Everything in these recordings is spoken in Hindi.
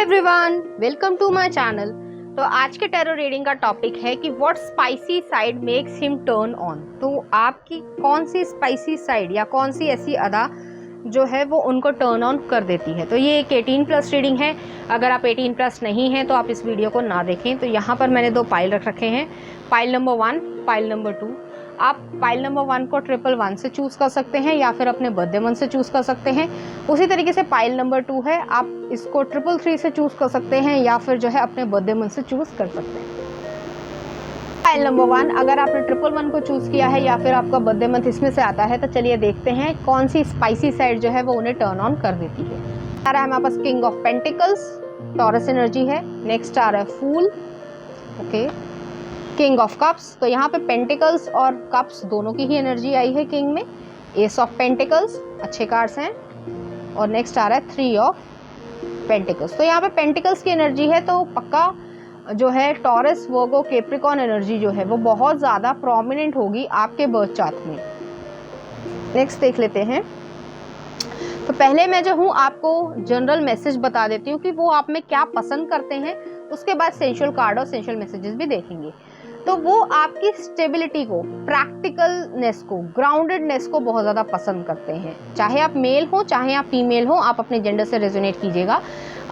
Everyone, welcome to my channel. तो आज के टैरो रीडिंग का टॉपिक है कि what spicy side makes him turn on. तो आपकी कौन सी स्पाइसी साइड या कौन सी ऐसी अदा जो है वो उनको टर्न ऑन कर देती है। तो ये एक 18+ रीडिंग है। अगर आप 18+ नहीं हैं तो आप इस वीडियो को ना देखें। तो यहाँ पर मैंने 2 पाइल रख रखे हैं, पाइल नंबर 1, पाइल नंबर 2। आप पाइल नंबर 1 को 111 से चूज़ कर सकते हैं या फिर अपने बर्थडे मंथ से चूज़ कर सकते हैं। उसी तरीके से पाइल नंबर 2 है, आप इसको 333 से चूज़ कर सकते हैं या फिर जो है अपने बर्थडे मंथ से चूज़ कर सकते हैं। पाइल नंबर 1, अगर आपने 111 को चूज़ किया है या फिर आपका बर्थडे मंथ इसमें से आता है तो चलिए देखते हैं कौन सी स्पाइसी साइड जो है वो उन्हें टर्न ऑन कर देती है। आ रहा है हमारे पास king of pentacles, Taurus energy है। नेक्स्ट आ रहा है fool, okay, king of cups. तो यहाँ पे पेंटिकल्स और कप्स दोनों की ही एनर्जी आई है किंग में। एस ऑफ पेंटिकल्स, अच्छे कार्ड्स हैं। और नेक्स्ट आ रहा है 3 ऑफ पेंटिकल्स। तो यहाँ पे पेंटिकल्स की एनर्जी है तो पक्का जो है टॉरस, वर्गो, कैप्रिकॉर्न एनर्जी जो है वो बहुत ज़्यादा प्रोमिनेंट होगी आपके बर्थ चार्ट में। नेक्स्ट देख लेते हैं। तो पहले मैं जो हूँ आपको जनरल मैसेज बता देती हूँ कि वो आप में क्या पसंद करते हैं। उसके बाद सेंशुअल कार्ड और सेंशुअल मैसेजेस भी देखेंगे। तो वो आपकी स्टेबिलिटी को, प्रैक्टिकलनेस को, ग्राउंडेडनेस को बहुत ज़्यादा पसंद करते हैं। चाहे आप मेल हो चाहे आप फीमेल हो, आप अपने जेंडर से रेजोनेट कीजिएगा।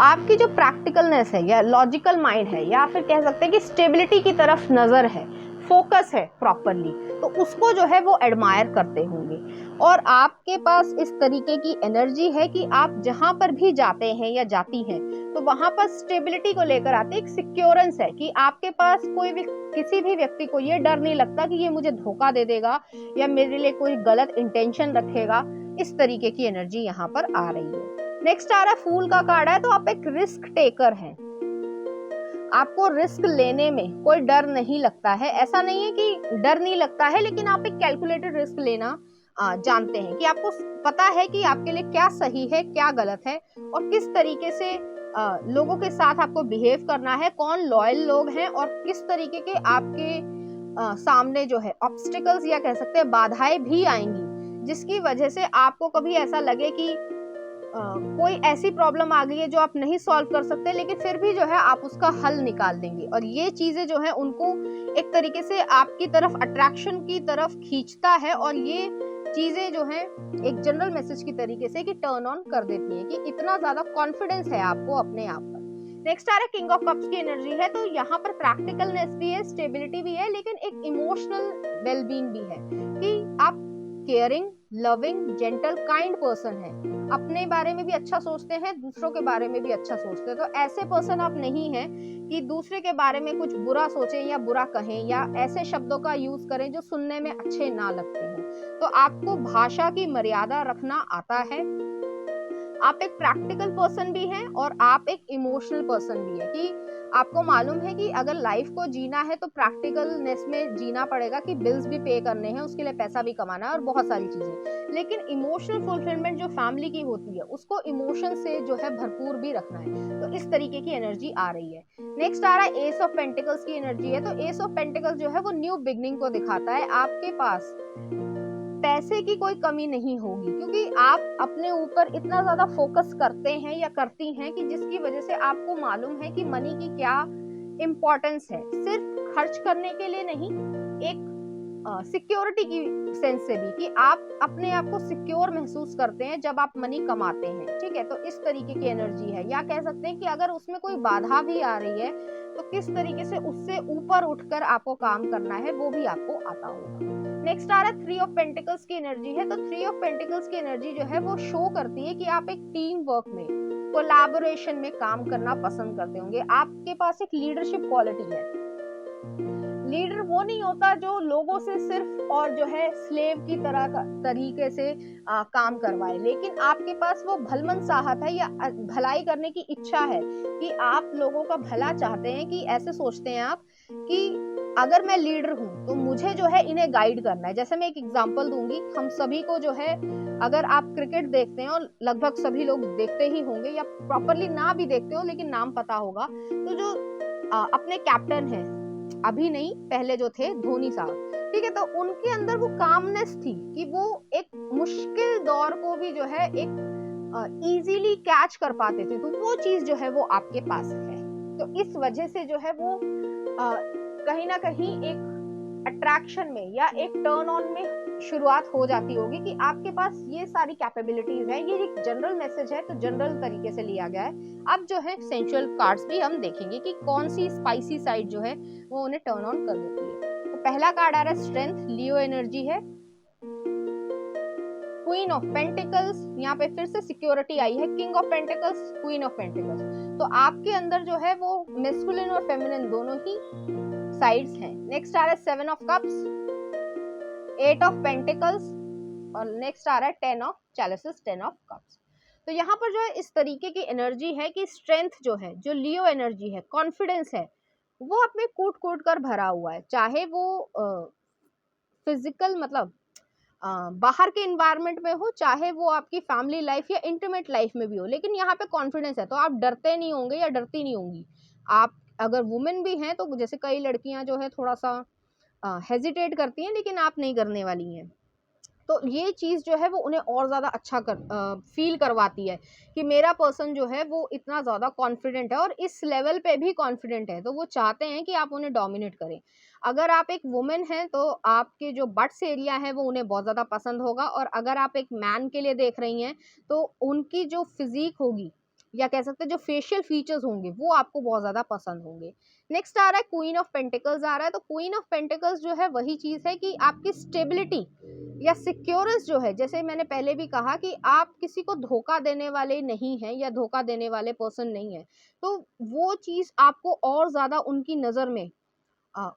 आपकी जो प्रैक्टिकलनेस है या लॉजिकल माइंड है या फिर कह सकते हैं कि स्टेबिलिटी की तरफ नज़र है, फोकस है प्रॉपरली, तो उसको जो है वो एडमायर करते होंगे। और आपके पास इस तरीके की एनर्जी है कि आप जहाँ पर भी जाते हैं या जाती हैं तो वहाँ पर स्टेबिलिटी को लेकर आते, एक सिक्योरेंस है कि आपके पास कोई भी, किसी भी व्यक्ति को ये डर नहीं लगता कि ये मुझे धोखा दे देगा या मेरे लिए कोई गलत इंटेंशन रखेगा। इस तरीके की एनर्जी यहाँ पर आ रही है। नेक्स्ट आ रहा है फूल का कार्ड है। तो आप एक रिस्क टेकर हैं, आपको रिस्क लेने में कोई डर नहीं लगता है। ऐसा नहीं है कि डर नहीं लगता है, लेकिन आप एक कैलकुलेटेड रिस्क लेना जानते हैं कि आपको पता है कि आपके लिए क्या सही है क्या गलत है और किस तरीके से लोगों के साथ आपको बिहेव करना है, कौन लॉयल लोग हैं और किस तरीके के आपके सामने जो है ऑब्स्टिकल्स या कह सकते हैं बाधाएं भी आएंगी, जिसकी वजह से आपको कभी ऐसा लगे कि कोई ऐसी प्रॉब्लम आ गई है जो आप नहीं सॉल्व कर सकते, लेकिन फिर भी जो है आप उसका हल निकाल देंगे। और ये चीजें जो है उनको एक तरीके से आपकी तरफ, अट्रैक्शन की तरफ खींचता है और ये चीजें जो है एक जनरल मैसेज की तरीके से कि टर्न ऑन कर देती है कि इतना ज्यादा कॉन्फिडेंस है आपको अपने आप पर। नेक्स्ट आ रहा है किंग ऑफ कप्स की एनर्जी है। तो यहाँ पर प्रैक्टिकलनेस भी है, स्टेबिलिटी भी है, लेकिन एक इमोशनल वेलबींग भी है कि आप caring, loving, gentle, kind person है। अपने बारे में भी अच्छा सोचते हैं, दूसरों के बारे में भी अच्छा सोचते हैं। तो ऐसे पर्सन आप नहीं हैं कि दूसरे के बारे में कुछ बुरा सोचें या बुरा कहें या ऐसे शब्दों का यूज करें जो सुनने में अच्छे ना लगते हैं। तो आपको भाषा की मर्यादा रखना आता है। आप एक प्रैक्टिकल पर्सन भी हैं और आप एक इमोशनल पर्सन भी है कि आपको मालूम है कि अगर लाइफ को जीना है तो प्रैक्टिकलनेस में जीना पड़ेगा कि बिल्स भी पे करने हैं, उसके लिए पैसा भी कमाना है और बहुत सारी चीजें। लेकिन इमोशनल फुलफिलमेंट जो फैमिली की होती है उसको इमोशन से जो है भरपूर भी रखना है। तो इस तरीके की एनर्जी आ रही है। नेक्स्ट आ रहा है एस ऑफ पेंटिकल्स की एनर्जी है। तो एस ऑफ पेंटिकल्स जो है वो न्यू बिगनिंग को दिखाता है। आपके पास पैसे की कोई कमी नहीं होगी क्योंकि आप अपने ऊपर इतना ज्यादा फोकस करते हैं या करती हैं कि जिसकी वजह से आपको मालूम है कि मनी की क्या इम्पोर्टेंस है। सिर्फ खर्च करने के लिए नहीं, एक सिक्योरिटी की सेंस से भी कि आप अपने आप को सिक्योर महसूस करते हैं जब आप मनी कमाते हैं। ठीक है, तो इस तरीके की एनर्जी है। या कह सकते हैं कि अगर उसमें कोई बाधा भी आ रही है तो किस तरीके से उससे ऊपर उठकर आपको काम करना है वो भी आपको आता होगा। नेक्स्ट आ रहा है 3 ऑफ पेंटिकल्स की एनर्जी है। तो 3 ऑफ पेंटिकल्स की एनर्जी जो है वो शो करती है कि आप एक टीम वर्क में, कोलैबोरेशन में काम करना पसंद करते होंगे। आपके पास एक लीडरशिप क्वालिटी है। लीडर वो नहीं होता जो लोगों से सिर्फ और जो है स्लेव की तरह का तरीके से काम करवाए, लेकिन आपके पास वो भलमनसाहत है या भलाई करने की इच्छा है कि आप लोगों का भला चाहते हैं। कि ऐसे सोचते हैं आप कि अगर मैं लीडर हूं तो मुझे जो है इन्हें गाइड करना है। जैसे मैं एक एग्जांपल दूंगी, हम सभी को जो है, अगर आप क्रिकेट देखते हैं और लगभग सभी लोग देखते ही होंगे या प्रॉपरली ना भी देखते हो लेकिन नाम पता होगा, तो जो अपने कैप्टन हैं, अभी नहीं पहले जो थे, धोनी साहब, ठीक है, तो उनके अंदर वो कामनेस थी कि वो एक मुश्किल दौर को भी जो है एक इजीली कैच कर पाते थे, तो वो चीज जो है वो आपके पास है। तो इस वजह से जो है वो कहीं ना कहीं एक अट्रैक्शन में या एक टर्न ऑन में शुरुआत हो जाती होगी कि आपके पास ये सारी कैपेबिलिटीज है। ये एक जनरल मैसेज है, तो जनरल तरीके से लिया गया है। अब जो है सेंसुअल कार्ड्स भी हम देखेंगे कि कौन सी स्पाइसी साइड जो है वो उन्हें टर्न ऑन कर देती है। तो पहला कार्ड आ रहा है स्ट्रेंथ, लियो एनर्जी है। क्वीन ऑफ पेंटिकल्स, यहाँ पे फिर से सिक्योरिटी आई है। King of pentacles, queen of pentacles, तो आपके अंदर जो है वो मेस्कुलिन और फेमिनिन दोनों ही साइड्स हैं। नेक्स्ट आ रहा है seven of cups, eight of pentacles, और नेक्स्ट आ रहा है ten of chalices, ten of cups. तो यहाँ पर जो है इस तरीके की एनर्जी है कि स्ट्रेंथ जो है, जो लियो एनर्जी है, कॉन्फिडेंस है, वो अपने कूट कूट कर भरा हुआ है। चाहे वो फिजिकल मतलब बाहर के इन्वायरमेंट में हो, चाहे वो आपकी फैमिली लाइफ या इंटीमेट लाइफ में भी हो, लेकिन यहाँ पे कॉन्फिडेंस है, तो आप डरते नहीं होंगे या डरती नहीं होंगी। आप अगर वुमेन भी हैं तो जैसे कई लड़कियां जो है थोड़ा सा हेजिटेट करती हैं, लेकिन आप नहीं करने वाली हैं। तो ये चीज़ जो है वो उन्हें और ज़्यादा अच्छा फील करवाती है कि मेरा पर्सन जो है वो इतना ज़्यादा कॉन्फिडेंट है और इस लेवल पे भी कॉन्फिडेंट है, तो वो चाहते हैं कि आप उन्हें डोमिनेट करें। अगर आप एक वुमेन हैं तो आपके जो बट्स एरिया है वो उन्हें बहुत ज़्यादा पसंद होगा, और अगर आप एक मैन के लिए देख रही हैं तो उनकी जो फिजिक होगी या कह सकते हैं जो फेशियल फीचर्स होंगे वो आपको बहुत ज़्यादा पसंद होंगे। नेक्स्ट आ रहा है क्वीन ऑफ पेंटिकल्स आ रहा है। तो क्वीन ऑफ पेंटिकल्स जो है वही चीज़ है कि आपकी स्टेबिलिटी या सिक्योरेंस जो है, जैसे मैंने पहले भी कहा कि आप किसी को धोखा देने वाले नहीं हैं या धोखा देने वाले पर्सन नहीं है, तो वो चीज़ आपको और ज़्यादा उनकी नज़र में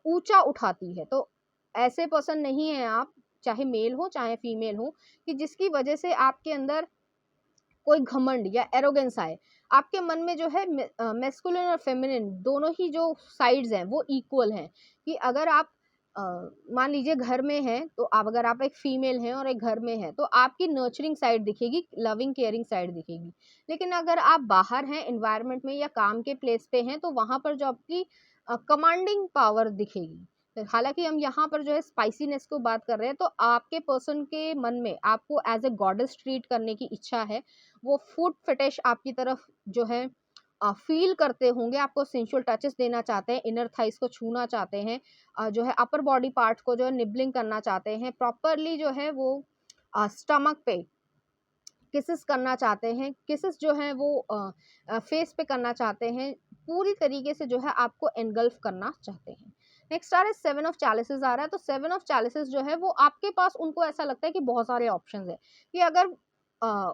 ऊंचा उठाती है। तो ऐसे पर्सन नहीं है आप, चाहे मेल हो चाहे फीमेल हो, कि जिसकी वजह से आपके अंदर कोई घमंड या एरोगेंस आए। आपके मन में जो है मेस्कुलिन और फेमिनिन दोनों ही जो साइड्स हैं वो इक्वल हैं। कि अगर आप मान लीजिए घर में हैं, तो आप अगर आप एक फीमेल हैं और एक घर में हैं, तो आपकी नर्चरिंग साइड दिखेगी, लविंग केयरिंग साइड दिखेगी। लेकिन अगर आप बाहर हैं इन्वायरमेंट में या काम के प्लेस पे हैं, तो वहां पर जो आपकी कमांडिंग पावर दिखेगी। तो हालांकि हम यहाँ पर जो है स्पाइसीनेस को बात कर रहे हैं, तो आपके पर्सन के मन में आपको एज ए गॉडेस ट्रीट करने की इच्छा है। वो फूड फिटिश आपकी तरफ जो है फील करते होंगे, आपको सेंसुअल टचेस देना चाहते हैं, इनर थाइस को छूना चाहते हैं, जो है अपर बॉडी पार्ट्स को जो है निबलिंग करना चाहते हैं, प्रॉपरली जो है वो स्टमक पे किसेस करना चाहते हैं, किसेस जो है वो फेस पे करना चाहते हैं, पूरी तरीके से जो है आपको एनगल्फ करना चाहते हैं। नेक्स्ट आ रहा है सेवन ऑफ चैलिसेस आ रहा है। तो सेवन ऑफ चैलिसेस जो है वो आपके पास, उनको ऐसा लगता है कि बहुत सारे ऑप्शंस है, कि अगर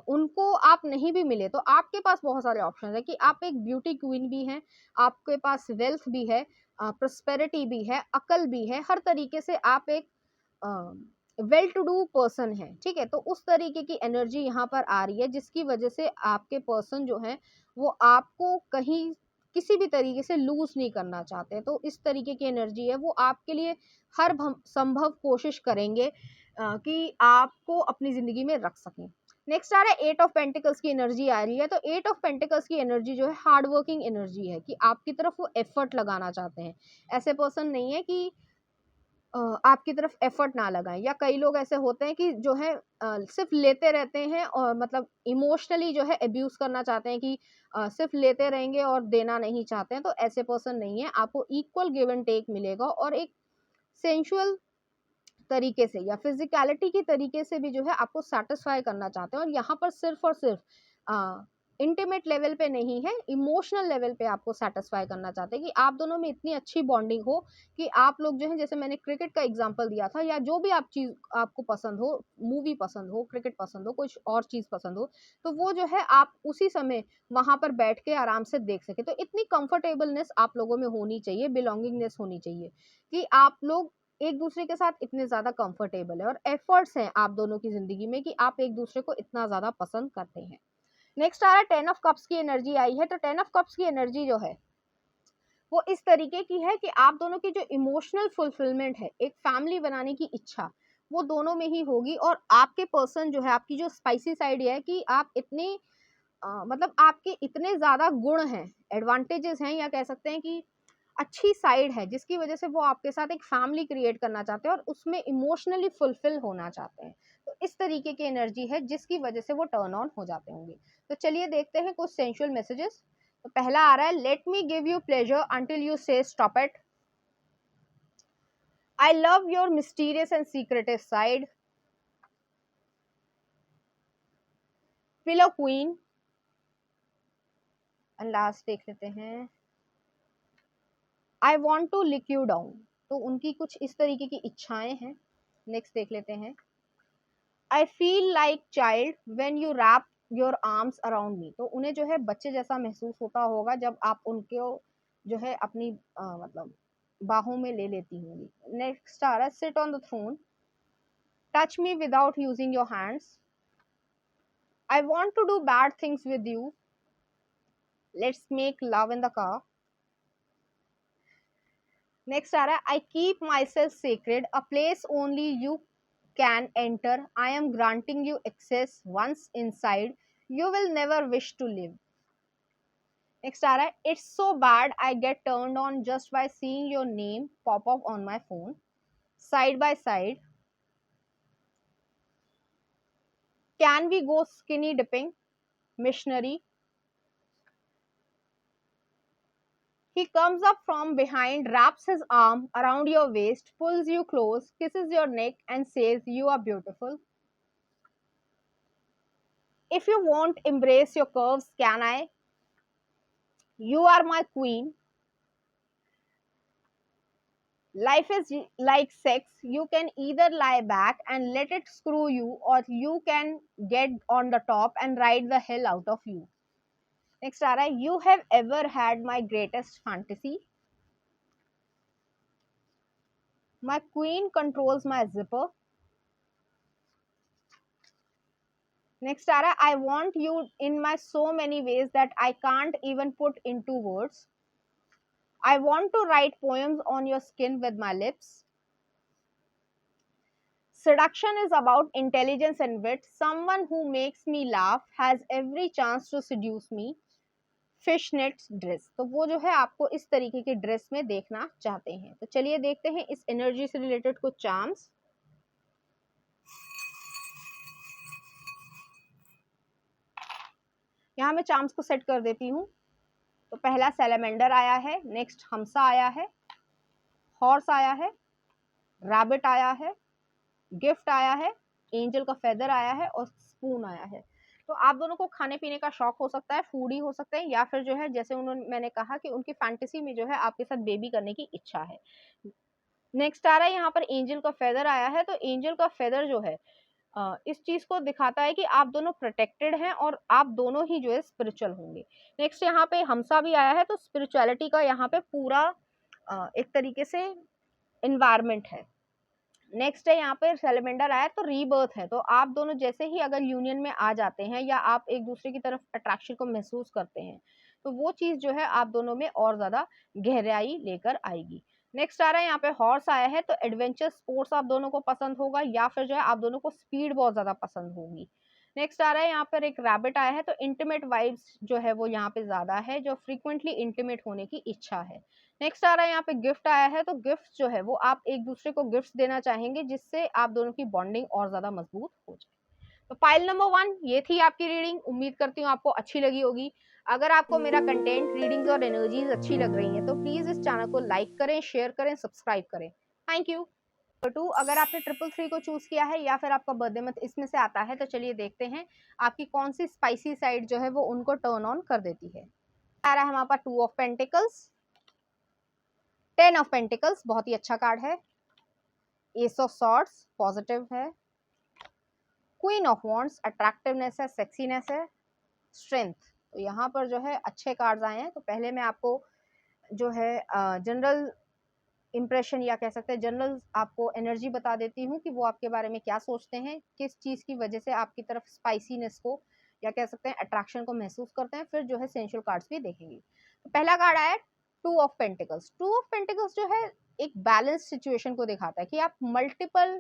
उनको आप नहीं भी मिले तो आपके पास बहुत सारे ऑप्शन है, कि आप एक ब्यूटी क्वीन भी हैं, आपके पास वेल्थ भी है, प्रोस्पेरिटी भी है, अकल भी है, हर तरीके से आप एक वेल टू डू पर्सन है। ठीक है, तो उस तरीके की एनर्जी यहाँ पर आ रही है, जिसकी वजह से आपके पर्सन जो है वो आपको कहीं किसी भी तरीके से लूज नहीं करना चाहते। तो इस तरीके की एनर्जी है, वो आपके लिए हर संभव कोशिश करेंगे कि आपको अपनी जिंदगी में रख सकें। नेक्स्ट आ रहा है एट ऑफ पेंटिकल्स की एनर्जी आ रही है। तो एट ऑफ पेंटिकल्स की एनर्जी जो है हार्ड वर्किंग एनर्जी है, कि आपकी तरफ वो एफर्ट लगाना चाहते हैं। ऐसे पर्सन नहीं है कि आपकी तरफ एफर्ट ना लगाएं, या कई लोग ऐसे होते हैं कि जो है सिर्फ लेते रहते हैं और मतलब इमोशनली जो है अब्यूज करना चाहते हैं, कि सिर्फ लेते रहेंगे और देना नहीं चाहते हैं। तो ऐसे पर्सन नहीं है, आपको इक्वल गिव एंड टेक मिलेगा, और एक सेंशुअल तरीके से या फिजिकलिटी की तरीके से भी जो है आपको सेटिस्फाई करना चाहते हैं। और यहाँ पर सिर्फ और सिर्फ इंटीमेट लेवल पे नहीं है, इमोशनल लेवल पे आपको सेटिस्फाई करना चाहते हैं, कि आप दोनों में इतनी अच्छी बॉन्डिंग हो कि आप लोग जो है, जैसे मैंने क्रिकेट का एग्जांपल दिया था, या जो भी आप चीज़ आपको पसंद हो, मूवी पसंद हो, क्रिकेट पसंद हो, कुछ और चीज़ पसंद हो, तो वो जो है आप उसी समय वहाँ पर बैठ के आराम से देख सके। तो इतनी कंफर्टेबलनेस आप लोगों में होनी चाहिए, बिलोंगिंगनेस होनी चाहिए, कि आप लोग एक दूसरे के साथ इतने ज्यादा कंफर्टेबल है, और एफर्ट्स हैं आप दोनों की जिंदगी में कि आप एक दूसरे को इतना ज्यादा पसंद करते हैं। नेक्स्ट आ रहा है टेन ऑफ कप्स की एनर्जी आई है। तो टेन ऑफ कप्स की एनर्जी जो है वो इस तरीके की है कि आप दोनों की जो इमोशनल फुलफिलमेंट है, एक फैमिली बनाने की इच्छा, वो दोनों में ही होगी। और आपके पर्सन जो है, आपकी जो स्पाइसी साइड है, कि आप इतने मतलब आपके इतने ज्यादा गुण हैं, एडवांटेजेस हैं, या कह सकते हैं कि अच्छी साइड है, जिसकी वजह से वो आपके साथ एक फैमिली क्रिएट करना चाहते हैं और उसमें इमोशनली फुलफिल होना चाहते हैं। तो इस तरीके की एनर्जी है जिसकी वजह से वो टर्न ऑन हो जाते होंगे। तो चलिए देखते हैं कुछ सेंशुअल मैसेजेस। तो पहला आ रहा है, let me give you pleasure until you say stop it. I love your mysterious and secretive side. Pillow queen. And last देख लेते हैं, I want to lick you down. तो उनकी कुछ इस तरीके की इच्छाएं हैं। नेक्स्ट देख लेते हैं, I feel like child when you wrap your arms around me. तो उन्हें जो है बच्चे जैसा महसूस होता होगा जब आप उनको जो है अपनी मतलब बाहों में ले लेती होंगी। नेक्स्ट आ रहा है, sit on the throne, touch me without using your hands, I want to do bad things with you, let's make love in the car. Next आ रहा है, I keep my self sacred, a place only you can enter, I am granting you access once inside, you will never wish to live. Next आ रहा है, it's so bad I get turned on just by seeing your name pop up on my phone, side by side, can we go skinny dipping, missionary. He comes up from behind, wraps his arm around your waist, pulls you close, kisses your neck and says you are beautiful. If you won't embrace your curves, can I? You are my queen. Life is like sex. You can either lie back and let it screw you, or you can get on the top and ride the hell out of you. Next, Ara, you have ever had my greatest fantasy? My queen controls my zipper. Next, Ara, I want you in my so many ways that I can't even put into words. I want to write poems on your skin with my lips. Seduction is about intelligence and wit. Someone who makes me laugh has every chance to seduce me. Fishnet dress, तो वो जो है आपको इस तरीके के ड्रेस में देखना चाहते हैं। तो चलिए देखते हैं इस एनर्जी से रिलेटेड कुछ चार्म्स। यहाँ मैं चार्म्स को सेट कर देती हूँ। तो पहला सैलेमेंडर आया है, नेक्स्ट हमसा आया है, हॉर्स आया है, रैबिट आया है, गिफ्ट आया है, एंजल का फेदर आया है और स्पून आया है। तो आप दोनों को खाने पीने का शौक हो सकता है, फूडी हो सकते हैं, या फिर जो है जैसे उन्होंने मैंने कहा कि उनकी फैंटेसी में जो है आपके साथ बेबी करने की इच्छा है। नेक्स्ट आ रहा है, यहाँ पर एंजल का फेदर आया है। तो एंजल का फेदर जो है इस चीज को दिखाता है कि आप दोनों प्रोटेक्टेड हैं और आप दोनों ही जो है स्पिरिचुअल होंगे। नेक्स्ट यहाँ पे हमसा भी आया है। तो स्पिरिचुअलिटी का यहाँ पे पूरा एक तरीके से इन्वायरमेंट है। नेक्स्ट है यहाँ पे सैलेमेंडर आया, तो रीबर्थ है। तो आप दोनों जैसे ही अगर यूनियन में आ जाते हैं या आप एक दूसरे की तरफ अट्रैक्शन को महसूस करते हैं, तो वो चीज जो है आप दोनों में और ज्यादा गहराई लेकर आएगी। नेक्स्ट आ रहा है यहाँ पे हॉर्स आया है। तो एडवेंचर स्पोर्ट्स आप दोनों को पसंद होगा या फिर जो है आप दोनों को स्पीड बहुत ज्यादा पसंद होगी। नेक्स्ट आ रहा है यहाँ पर एक रैबिट आया है। तो इंटीमेट वाइब्स जो है वो यहाँ पे ज्यादा है, जो फ्रीक्वेंटली इंटीमेट होने की इच्छा है। नेक्स्ट आ रहा है यहाँ पे गिफ्ट आया है। तो गिफ्ट जो है वो आप एक दूसरे को गिफ्ट देना चाहेंगे जिससे आप दोनों की बॉन्डिंग और ज्यादा मजबूत हो जाए। तो पाइल नंबर 1 ये थी आपकी रीडिंग। उम्मीद करती हूँ आपको अच्छी लगी होगी। अगर आपको मेरा कंटेंट, रीडिंग्स और एनर्जीज अच्छी लग रही हैं तो प्लीज इस चैनल को लाइक करें, शेयर करें, सब्सक्राइब करें। Thank you. नंबर 2, अगर आपने 333 को चूज किया है या फिर आपका बर्थडे मंथ इसमें से आता है, तो चलिए देखते हैं आपकी कौन सी स्पाइसी साइड जो है वो उनको टर्न ऑन कर देती है। आ रहा है हमारे पास 2 ऑफ पेंटिकल्स, 10 ऑफ पेंटिकल्स बहुत ही अच्छा कार्ड है, एस ऑफ सॉर्ड्स पॉजिटिव है, क्वीन ऑफ वॉन्ड्स अट्रैक्टिवनेस है, सेक्सीनेस है, स्ट्रेंथ। तो यहाँ पर जो है अच्छे कार्ड्स आए हैं। तो पहले मैं आपको जो है जनरल इंप्रेशन या कह सकते हैं जनरल आपको एनर्जी बता देती हूँ कि वो आपके बारे में क्या सोचते हैं, किस चीज़ की वजह से आपकी तरफ स्पाइसीनेस को या कह सकते हैं अट्रैक्शन को महसूस करते हैं। फिर जो है सेंशुअल कार्ड्स भी देखेंगे। तो पहला कार्ड आया 2 ऑफ पेंटिकल्स। 2 ऑफ पेंटिकल्स जो है एक बैलेंस सिचुएशन को दिखाता है कि आप मल्टीपल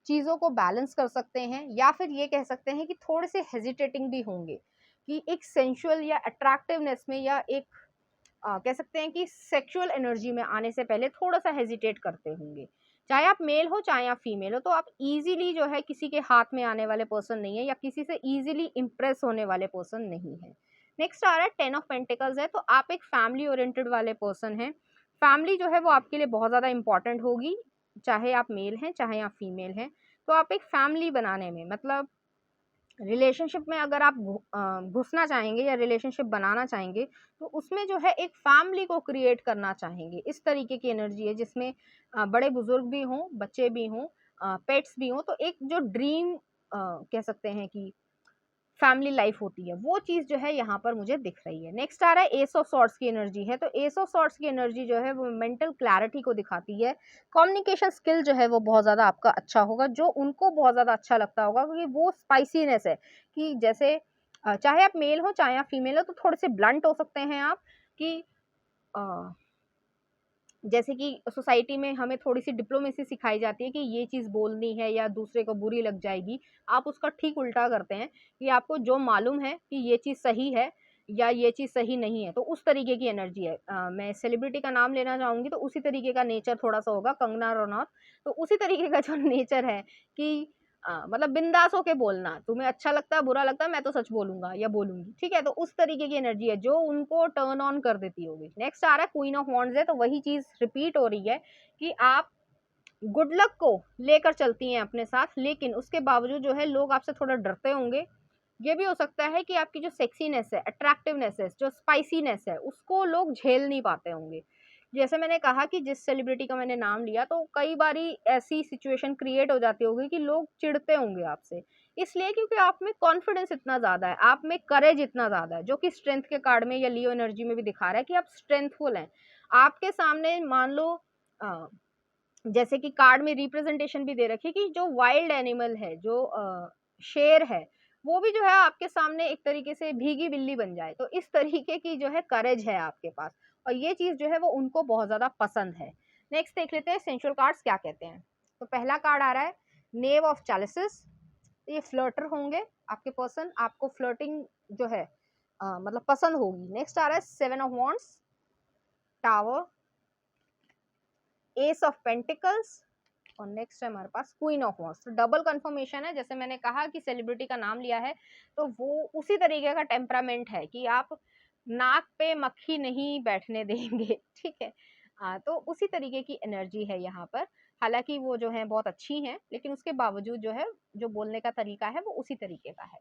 चीज़ों को बैलेंस कर सकते हैं, या फिर ये कह सकते हैं कि थोड़े से हेजिटेटिंग भी होंगे कि एक सेंशुअल या अट्रैक्टिवनेस में या एक कह सकते हैं कि सेक्सुअल एनर्जी में आने से पहले थोड़ा सा हेजिटेट करते होंगे। चाहे आप मेल हो चाहे आप फीमेल हो, तो आप इजीली जो है किसी के हाथ में आने वाले पर्सन नहीं है, या किसी से इजीली इम्प्रेस होने वाले पर्सन नहीं है। नेक्स्ट आ रहा है 10 ऑफ पेंटिकल्स है, तो आप एक फैमिली ओरिएंटेड वाले पर्सन हैं। फैमिली जो है वो आपके लिए बहुत ज़्यादा इंपॉर्टेंट होगी, चाहे आप मेल हैं चाहे आप फीमेल हैं। तो आप एक फैमिली बनाने में, मतलब रिलेशनशिप में अगर आप घुसना चाहेंगे या रिलेशनशिप बनाना चाहेंगे, तो उसमें जो है एक फैमिली को क्रिएट करना चाहेंगे। इस तरीके की एनर्जी है जिसमें बड़े बुजुर्ग भी हों, बच्चे भी हों, पेट्स भी हों, तो एक जो ड्रीम कह सकते हैं कि फैमिली लाइफ होती है, वो चीज़ जो है यहाँ पर मुझे दिख रही है। नेक्स्ट आ रहा है एस ऑफ सॉर्ड्स की एनर्जी है, तो एस ऑफ सॉर्ड्स की एनर्जी जो है वो मेंटल क्लैरिटी को दिखाती है। कम्युनिकेशन स्किल जो है वो बहुत ज़्यादा आपका अच्छा होगा, जो उनको बहुत ज़्यादा अच्छा लगता होगा, क्योंकि वो स्पाइसीनेस है कि जैसे चाहे आप मेल हो चाहे आप फीमेल हो, तो थोड़े से ब्लंट हो सकते हैं आप कि अ, जैसे कि सोसाइटी में हमें थोड़ी-सी डिप्लोमेसी सिखाई जाती है कि ये चीज़ बोलनी है या दूसरे को बुरी लग जाएगी। आप उसका ठीक उल्टा करते हैं कि आपको जो मालूम है कि ये चीज़ सही है या ये चीज़ सही नहीं है, तो उस तरीके की एनर्जी है। मैं सेलिब्रिटी का नाम लेना चाहूँगी, तो उसी तरीके का नेचर थोड़ा-सा होगा, कंगना रनौत। तो उसी तरीके का जो नेचर है कि मतलब बिंदास होके बोलना, तुम्हें अच्छा लगता है, बुरा लगता है, मैं तो सच बोलूँगा या बोलूँगी, ठीक है? तो उस तरीके की एनर्जी है जो उनको टर्न ऑन कर देती होगी। नेक्स्ट आ रहा है क्वीन ऑफ वांड्स है, तो वही चीज़ रिपीट हो रही है कि आप गुड लक को लेकर चलती हैं अपने साथ, लेकिन उसके बावजूद जो है लोग आपसे थोड़ा डरते होंगे। ये भी हो सकता है कि आपकी जो सेक्सीनेस है, अट्रैक्टिवनेस है, जो स्पाइसीनेस है, उसको लोग झेल नहीं पाते होंगे। जैसे मैंने कहा कि जिस सेलिब्रिटी का मैंने नाम लिया, तो कई बारी ऐसी सिचुएशन क्रिएट हो जाती होगी कि लोग चिढ़ते होंगे आपसे। इसलिए क्योंकि आप में कॉन्फिडेंस इतना ज़्यादा है, आप में करेज इतना ज़्यादा है, जो कि स्ट्रेंथ के कार्ड में या लियो एनर्जी में भी दिखा रहा है कि आप स्ट्रेंथफुल हैं। आपके सामने मान लो अ, जैसे कि कार्ड में रिप्रेजेंटेशन भी दे रखी है कि जो वाइल्ड एनिमल है, जो शेर है, वो भी जो है आपके सामने एक तरीके से भीगी बिल्ली बन जाए। तो इस तरीके की जो है करेज है आपके पास, और ये चीज़ जो है वो उनको बहुत ज़्यादा पसंद है। नेक्स्ट देख लेते हैं सेंसुअल कार्ड्स क्या कहते हैं। तो पहला कार्ड आ रहा है नेव ऑफ चैलिसेस। ये फ्लर्टर होंगे, आपके पर्सन आपको फ्लर्टिंग जो है मतलब पसंद होगी। नेक्स्ट आ रहा है 7 of wands, tower, S of pentacles, और नेक्स्ट है हमारे पास क्वीन ऑफ वॉन्ड्स। तो डबल कंफर्मेशन है, जैसे मैंने कहा कि सेलिब्रिटी का नाम लिया है, तो वो उसी तरीके का टेम्परामेंट है कि आप नाक पे मक्खी नहीं बैठने देंगे ठीक है। तो उसी तरीके की एनर्जी है यहाँ पर। हालांकि वो जो है बहुत अच्छी हैं, लेकिन उसके बावजूद जो है जो बोलने का तरीका है वो उसी तरीके का है।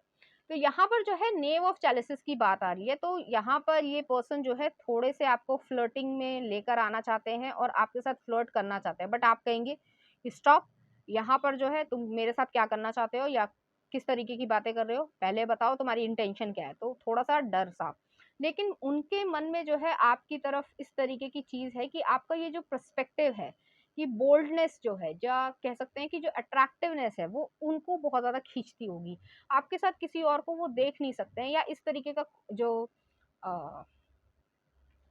तो यहाँ पर जो है नेव ऑफ चैलिसेस की बात आ रही है, तो यहाँ पर ये पर्सन जो है थोड़े से आपको फ्लर्टिंग में लेकर आना चाहते हैं और आपके साथ फ्लर्ट करना चाहते हैं, बट आप कहेंगे स्टॉप, यहाँ पर जो है तुम मेरे साथ क्या करना चाहते हो या किस तरीके की बातें कर रहे हो, पहले बताओ तुम्हारी इंटेंशन क्या है। तो थोड़ा सा डर सा, लेकिन उनके मन में जो है आपकी तरफ इस तरीके की चीज है कि आपका ये जो पर्सपेक्टिव है, कि बोल्डनेस जो है, या कह सकते हैं कि जो अट्रैक्टिवनेस है, वो उनको बहुत ज्यादा खींचती होगी। आपके साथ किसी और को वो देख नहीं सकते हैं, या इस तरीके का जो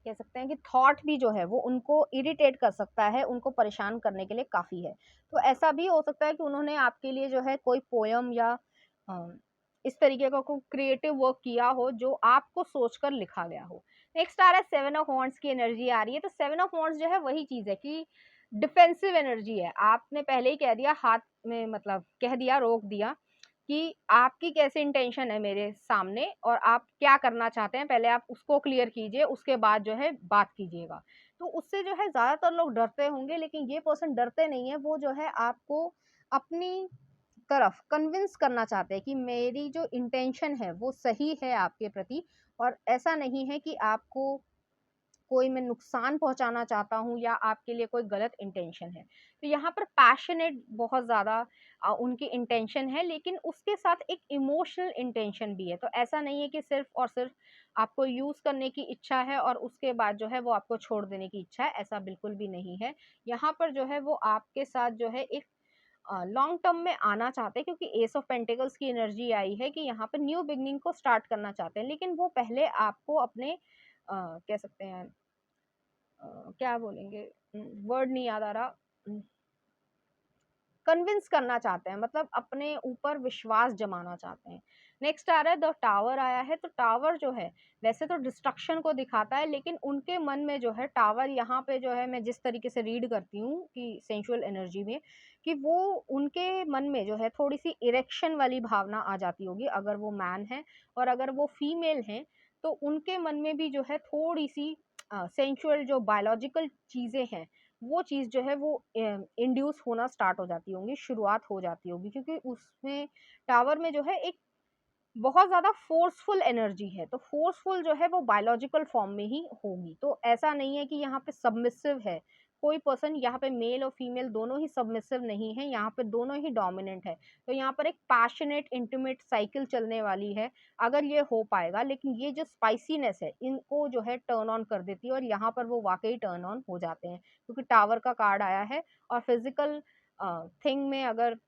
कह सकते हैं कि थॉट भी जो है वो उनको इरिटेट कर सकता है, उनको परेशान करने के लिए काफ़ी है। तो ऐसा भी हो सकता है कि उन्होंने आपके लिए जो है कोई पोयम या अ, इस तरीके का कोई क्रिएटिव वर्क किया हो जो आपको सोचकर लिखा गया हो। नेक्स्ट आ रहा है 7 ऑफ वांड्स की एनर्जी आ रही है, तो 7 ऑफ वांड्स जो है वही चीज़ है कि डिफेंसिव एनर्जी है। आपने पहले ही कह दिया, हाथ में मतलब कह दिया, रोक दिया कि आपकी कैसे इंटेंशन है मेरे सामने और आप क्या करना चाहते हैं, पहले आप उसको क्लियर कीजिए, उसके बाद जो है बात कीजिएगा। तो उससे जो है ज़्यादातर लोग डरते होंगे, लेकिन ये पर्सन डरते नहीं है, वो जो है आपको अपनी तरफ कन्विंस करना चाहते हैं कि मेरी जो इंटेंशन है वो सही है आपके प्रति, और ऐसा नहीं है कि आपको कोई मैं नुकसान पहुँचाना चाहता हूँ या आपके लिए कोई गलत इंटेंशन है। तो यहाँ पर पैशनेट बहुत ज़्यादा उनकी इंटेंशन है, लेकिन उसके साथ एक इमोशनल इंटेंशन भी है। तो ऐसा नहीं है कि सिर्फ़ और सिर्फ़ आपको यूज़ करने की इच्छा है और उसके बाद जो है वो आपको छोड़ देने की इच्छा है, ऐसा बिल्कुल भी नहीं है। यहाँ पर जो है वो आपके साथ जो है एक लॉन्ग टर्म में आना चाहते हैं, क्योंकि एस ऑफ पेंटिकल्स की एनर्जी आई है कि यहाँ पर न्यू बिगिनिंग को स्टार्ट करना चाहते हैं, लेकिन वो पहले आपको अपने कह सकते हैं क्या बोलेंगे, वर्ड नहीं याद आ रहा, कन्विंस करना चाहते हैं, मतलब अपने ऊपर विश्वास जमाना चाहते हैं। नेक्स्ट आ रहा है द टावर आया है, तो टावर जो है वैसे तो डिस्ट्रक्शन को दिखाता है, लेकिन उनके मन में जो है टावर यहाँ पे जो है, मैं जिस तरीके से रीड करती हूँ कि सेंसुअल एनर्जी में, कि वो उनके मन में जो है थोड़ी सी इरेक्शन वाली भावना आ जाती होगी अगर वो मैन है, और अगर वो फीमेल हैं तो उनके मन में भी जो है थोड़ी सी सेंसुअल जो बायोलॉजिकल चीज़ें हैं वो चीज़ जो है वो इंड्यूस होना स्टार्ट हो जाती होंगी, शुरुआत हो जाती होगी, क्योंकि उसमें टावर में जो है एक बहुत ज़्यादा फ़ोर्सफुल एनर्जी है, तो फ़ोर्सफुल जो है वो बायोलॉजिकल फ़ॉर्म में ही होगी। तो ऐसा नहीं है कि यहाँ पे सबमिसिव है, कोई पर्सन यहाँ पे मेल और फीमेल दोनों ही सबमिसिव नहीं है, यहाँ पे दोनों ही डोमिनेंट है। तो यहाँ पर एक पैशनेट इंटीमेट साइकिल चलने वाली है, अगर ये हो पाएगा। लेकिन ये जो स्पाइसीनेस है, इनको जो है टर्न ऑन कर देती है, और यहाँ पर वो वाक़ई टर्न ऑन हो जाते हैं, क्योंकि टावर का कार्ड आया है। और फिज़िकल थिंग में अगर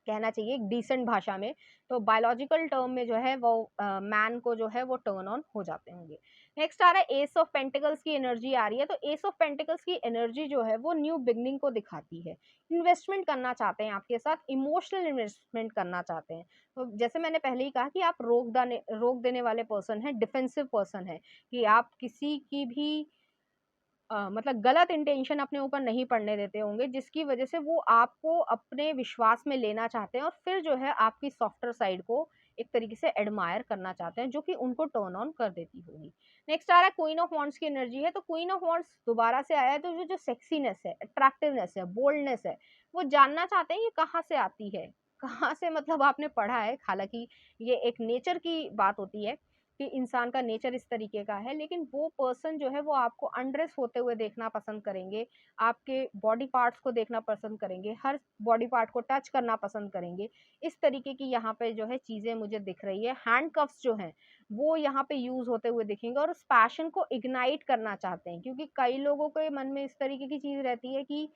कहना चाहिए एक डिसेंट भाषा में, तो बायोलॉजिकल टर्म में जो है वो मैन को जो है वो टर्न ऑन हो जाते होंगे। नेक्स्ट आ रहा है एस ऑफ पेंटिकल्स की एनर्जी आ रही है, तो एस ऑफ पेंटिकल्स की एनर्जी जो है वो न्यू बिगनिंग को दिखाती है। इन्वेस्टमेंट करना चाहते हैं आपके साथ, इमोशनल इन्वेस्टमेंट करना चाहते हैं। तो जैसे मैंने पहले ही कहा कि आप रोक देने वाले पर्सन हैं, डिफेंसिव पर्सन है, कि आप किसी की भी मतलब गलत इंटेंशन अपने ऊपर नहीं पड़ने देते होंगे, जिसकी वजह से वो आपको अपने विश्वास में लेना चाहते हैं, और फिर जो है आपकी सॉफ्टर साइड को एक तरीके से एडमायर करना चाहते हैं, जो कि उनको टर्न ऑन कर देती होगी। नेक्स्ट आ रहा है क्वीन ऑफ वॉन्ड्स की एनर्जी है, तो क्वीन ऑफ वॉन्ड्स दोबारा से आया है, तो जो जो सेक्सीनेस है, अट्रैक्टिवनेस है, बोल्डनेस है, वो जानना चाहते हैं ये कहाँ से आती है। कहाँ से, मतलब आपने पढ़ा है, हालांकि ये एक नेचर की बात होती है कि इंसान का नेचर इस तरीके का है, लेकिन वो पर्सन जो है वो आपको अनड्रेस होते हुए देखना पसंद करेंगे, आपके बॉडी पार्ट्स को देखना पसंद करेंगे, हर बॉडी पार्ट को टच करना पसंद करेंगे। इस तरीके की यहाँ पे जो है चीज़ें मुझे दिख रही है। हैंडकफ्स जो हैं वो यहाँ पे यूज़ होते हुए दिखेंगे, और उस पैशन को इग्नाइट करना चाहते हैं, क्योंकि कई लोगों के मन में इस तरीके की चीज़ रहती है कि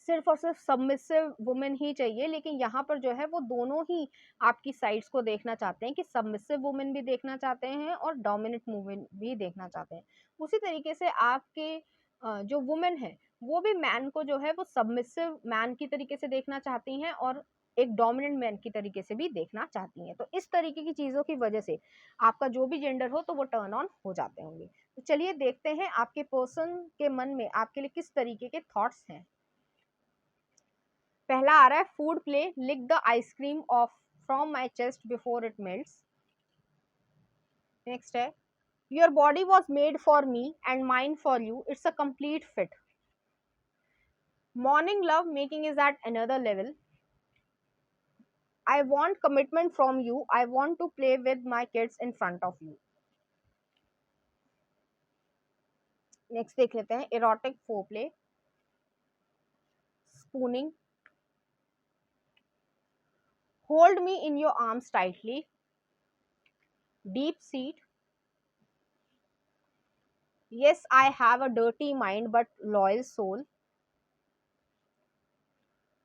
सिर्फ और सिर्फ सबमिसिव वुमेन ही चाहिए, लेकिन यहाँ पर जो है वो दोनों ही आपकी साइड्स को देखना चाहते हैं, कि सबमिसिव वुमेन भी देखना चाहते हैं और डोमिनेंट वुमेन भी देखना चाहते हैं। उसी तरीके से आपके जो वुमेन है वो भी मैन को जो है वो सबमिसिव मैन की तरीके से देखना चाहती हैं, और एक डोमिनेंट मैन की तरीके से भी देखना चाहती हैं। तो इस तरीके की चीज़ों की वजह से आपका जो भी जेंडर हो तो वो टर्न ऑन हो जाते होंगे। तो चलिए देखते हैं आपके पर्सन के मन में आपके लिए किस तरीके के थॉट्स हैं। पहला आ रहा है food play, lick the ice cream off from my chest before it melts. Next है your body was made for me and mind for you, it's a complete fit. Morning love making is at another level. I want commitment from you, I want to play with my kids in front of you. Next देख लेते हैं erotic foreplay, spooning, hold me in your arms tightly, deep seat, yes I have a dirty mind but loyal soul,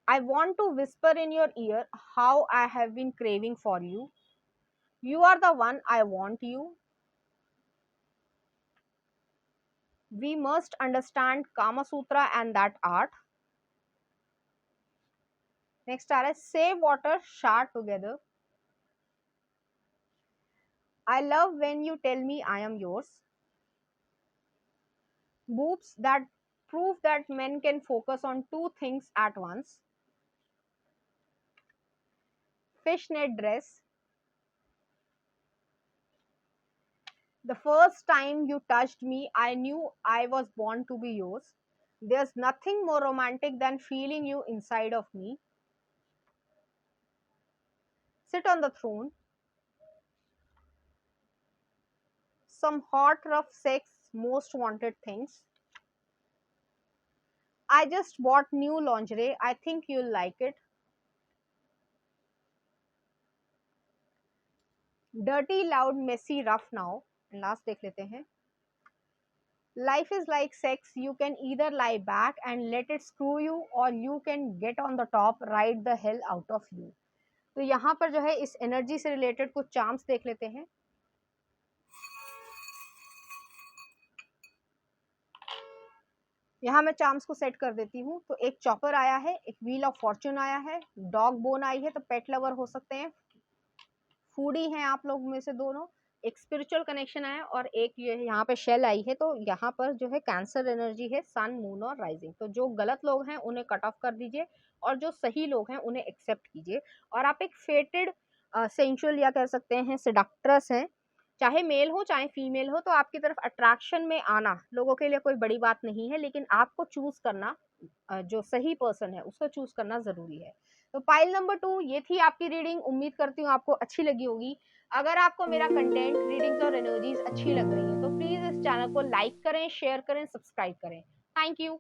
I want to whisper in your ear how I have been craving for you, you are the one I want you, we must understand Kama Sutra and that art. Next are save water shower together, I love when you tell me I am yours, boobs that prove that men can focus on two things at once, fishnet dress, the first time you touched me, I knew I was born to be yours. There's nothing more romantic than feeling you inside of me. Sit on the throne. Some hot, rough sex, most wanted things. I just bought new lingerie. I think you'll like it. Dirty, loud, messy, rough now. And last देख लेते हैं. Life is like sex. You can either lie back and let it screw you, or you can get on the top, ride the hell out of you. तो यहाँ पर जो है इस एनर्जी से रिलेटेड कुछ चार्म्स देख लेते हैं. यहाँ मैं चार्म्स को सेट कर देती हूँ। तो एक चॉपर आया है, एक व्हील ऑफ फॉर्च्यून आया है, डॉग बोन आई है, तो पेट लवर हो सकते हैं, फूडी हैं आप लोग में से दोनों, एक स्पिरिचुअल कनेक्शन है, और एक ये यहाँ पे शेल आई है। तो यहाँ पर जो है कैंसर एनर्जी है, सन, मून और राइजिंग। तो जो गलत लोग हैं उन्हें कट ऑफ कर दीजिए, और जो सही लोग हैं उन्हें एक्सेप्ट कीजिए। और आप एक फेटेड सेंशुअल या कह सकते हैं सेडक्ट्रस हैं, चाहे मेल हो चाहे फीमेल हो, तो आपकी तरफ अट्रैक्शन में आना लोगों के लिए कोई बड़ी बात नहीं है, लेकिन आपको चूज करना, जो सही पर्सन है उसको चूज करना जरूरी है। तो पाइल नंबर 2 ये थी आपकी रीडिंग। उम्मीद करती हूँ आपको अच्छी लगी होगी। अगर आपको मेरा कंटेंट, रीडिंग्स और एनर्जीज अच्छी लग रही है तो प्लीज इस चैनल को लाइक करें, शेयर करें, सब्सक्राइब करें। Thank you.